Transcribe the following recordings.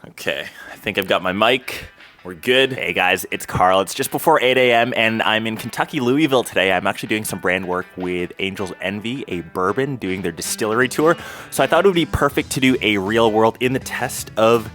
Okay, I think I've got my mic. We're good. Hey guys, it's Karl. It's just before 8 a.m. and I'm in Kentucky, Louisville today. I'm actually doing some brand work with Angel's Envy, a bourbon, doing their distillery tour. So I thought it would be perfect to do a real world in the test of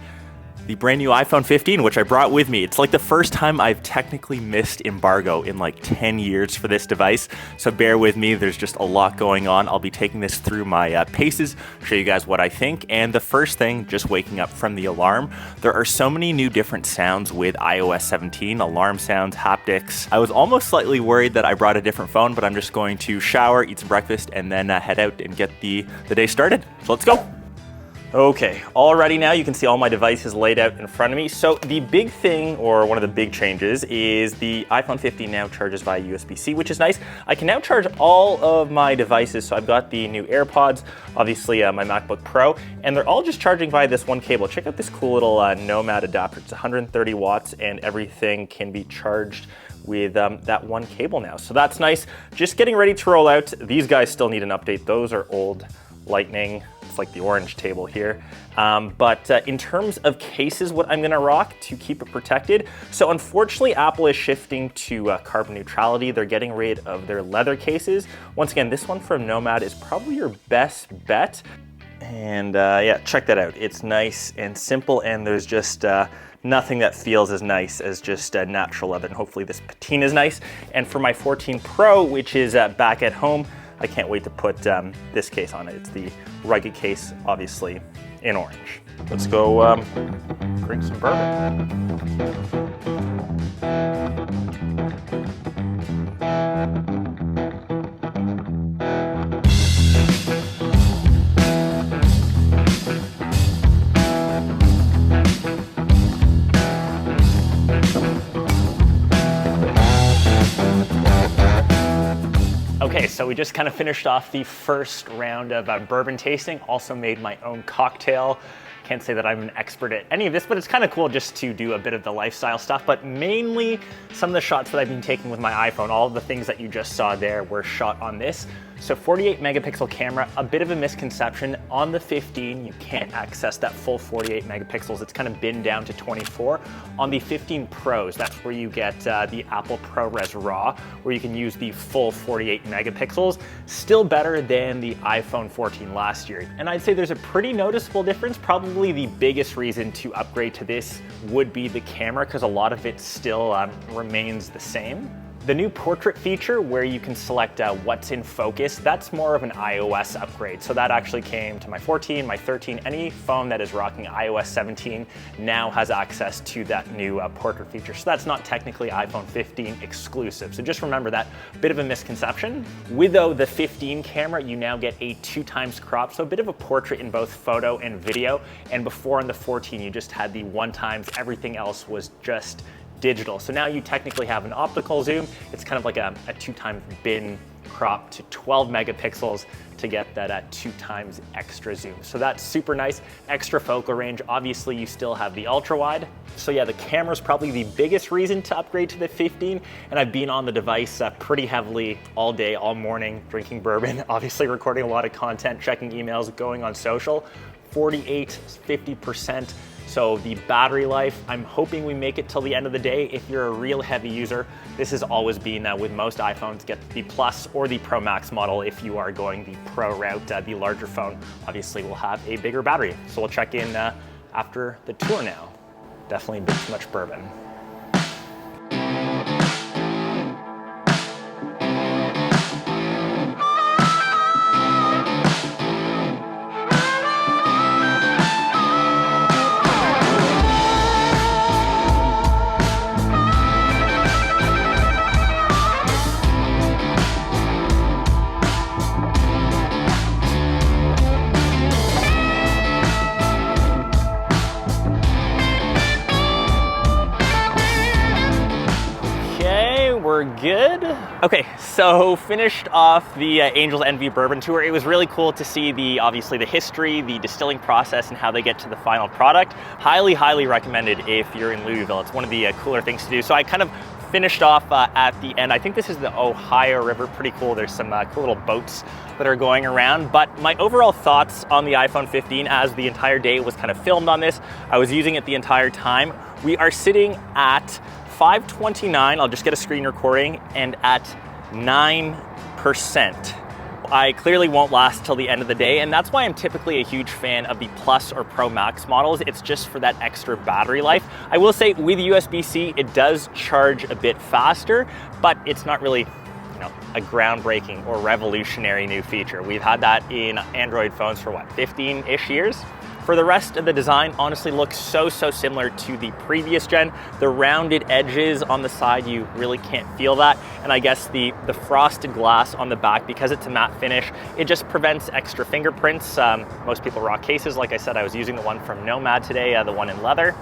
the brand new iPhone 15, which I brought with me. It's like the first time I've technically missed embargo in like 10 years for this device. So bear with me, there's just a lot going on. I'll be taking this through my paces, show you guys what I think. And the first thing, just waking up from the alarm. There are so many new different sounds with iOS 17, alarm sounds, haptics. I was almost slightly worried that I brought a different phone, but I'm just going to shower, eat some breakfast, and then head out and get the day started. So let's go. Okay, all ready now. You can see all my devices laid out in front of me. So the big thing, or one of the big changes, is the iPhone 15 now charges via USB-C, which is nice. I can now charge all of my devices. So I've got the new AirPods, obviously my MacBook Pro, and they're all just charging via this one cable. Check out this cool little Nomad adapter. It's 130 watts and everything can be charged with that one cable now. So that's nice. Just getting ready to roll out. These guys still need an update. Those are old Lightning. It's like the orange table here. But in terms of cases, what I'm gonna rock to keep it protected. So unfortunately, Apple is shifting to carbon neutrality. They're getting rid of their leather cases. Once again, this one from Nomad is probably your best bet. And yeah, check that out. It's nice and simple, and there's just nothing that feels as nice as just natural leather. And hopefully this patina is nice. And for my 14 Pro, which is back at home, I can't wait to put this case on it. It's the rugged case, obviously, in orange. Let's go drink some bourbon. Okay, so we just kind of finished off the first round of bourbon tasting. Also made my own cocktail. Can't say that I'm an expert at any of this, but it's kind of cool just to do a bit of the lifestyle stuff. But mainly some of the shots that I've been taking with my iPhone, all of the things that you just saw there were shot on this. So 48 megapixel camera, a bit of a misconception. On the 15, you can't access that full 48 megapixels. It's kind of been down to 24. On the 15 Pros, that's where you get the Apple ProRes RAW, where you can use the full 48 megapixels. Still better than the iPhone 14 last year. And I'd say there's a pretty noticeable difference. Probably the biggest reason to upgrade to this would be the camera, because a lot of it still remains the same. The new portrait feature, where you can select what's in focus, that's more of an iOS upgrade. So that actually came to my 14, my 13, any phone that is rocking iOS 17 now has access to that new portrait feature. So that's not technically iPhone 15 exclusive. So just remember that, bit of a misconception. With though the 15 camera, you now get a 2x crop, so a bit of a portrait in both photo and video. And before on the 14, you just had the 1x, everything else was just digital. So now you technically have an optical zoom. It's kind of like a 2x bin crop to 12 megapixels to get that 2x extra zoom. So that's super nice. Extra focal range. Obviously you still have the ultra wide. So yeah, the camera's probably the biggest reason to upgrade to the 15. And I've been on the device pretty heavily all day, all morning, drinking bourbon, obviously recording a lot of content, checking emails, going on social. 48, 50%. So the battery life, I'm hoping we make it till the end of the day. If you're a real heavy user, this has always been with most iPhones, get the Plus or the Pro Max model. If you are going the Pro route, the larger phone obviously will have a bigger battery. So we'll check in after the tour now. Definitely a bit too much bourbon. We're good. Okay, so finished off the Angel's Envy bourbon tour. It was really cool to see obviously the history, the distilling process, and how they get to the final product. Highly, highly recommended if you're in Louisville. It's one of the cooler things to do. So I kind of finished off at the end. I think this is the Ohio River, pretty cool. There's some cool little boats that are going around. But my overall thoughts on the iPhone 15, as the entire day was kind of filmed on this, I was using it the entire time. We are sitting at 529, I'll just get a screen recording, and at 9%. I clearly won't last till the end of the day, and that's why I'm typically a huge fan of the Plus or Pro Max models. It's just for that extra battery life. I will say with USB-C, it does charge a bit faster, but it's not really, a groundbreaking or revolutionary new feature. We've had that in Android phones for what, 15-ish years? For the rest of the design, honestly looks so similar to the previous gen. The rounded edges on the side, you really can't feel that. And I guess the frosted glass on the back, because it's a matte finish, it just prevents extra fingerprints. Most people rock cases. Like I said, I was using the one from Nomad today, the one in leather.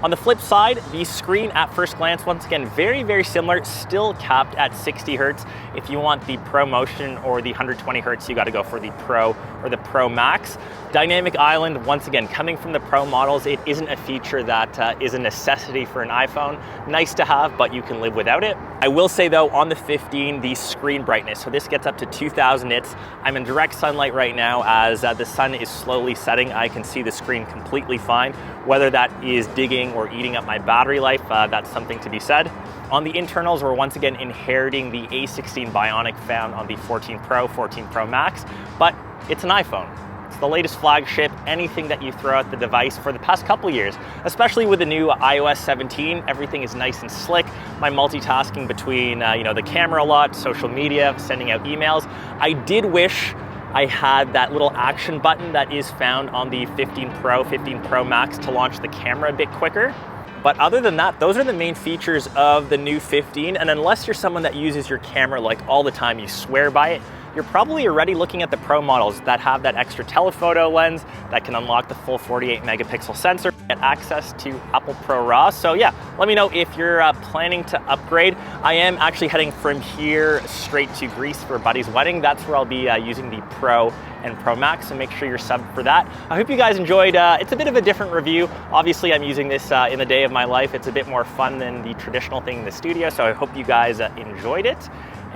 On the flip side, the screen at first glance, once again, very similar, still capped at 60 Hertz. If you want the Pro Motion or the 120 Hertz, you got to go for the Pro or the Pro Max. Dynamic Island, once again, coming from the Pro models, it isn't a feature that is a necessity for an iPhone. Nice to have, but you can live without it. I will say though, on the 15, the screen brightness, so this gets up to 2000 nits. I'm in direct sunlight right now as the sun is slowly setting. I can see the screen completely fine. Whether that is digging or eating up my battery life, that's something to be said. On the internals, we're once again inheriting the A16 Bionic found on the 14 Pro, 14 Pro Max, but it's an iPhone. It's the latest flagship. Anything that you throw at the device for the past couple years, especially with the new iOS 17, everything is nice and slick. My multitasking between the camera a lot, social media, sending out emails. I did wish I had that little action button that is found on the 15 Pro, 15 Pro Max to launch the camera a bit quicker. But other than that, those are the main features of the new 15. And unless you're someone that uses your camera like all the time, you swear by it, you're probably already looking at the Pro models that have that extra telephoto lens that can unlock the full 48 megapixel sensor, get access to Apple ProRAW. So yeah, let me know if you're planning to upgrade. I am actually heading from here straight to Greece for a buddy's wedding. That's where I'll be using the Pro and Pro Max, so make sure you're subbed for that. I hope you guys enjoyed. It's a bit of a different review. Obviously, I'm using this in the day of my life. It's a bit more fun than the traditional thing in the studio, so I hope you guys enjoyed it.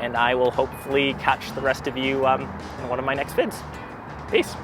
And I will hopefully catch the rest of you in one of my next vids. Peace.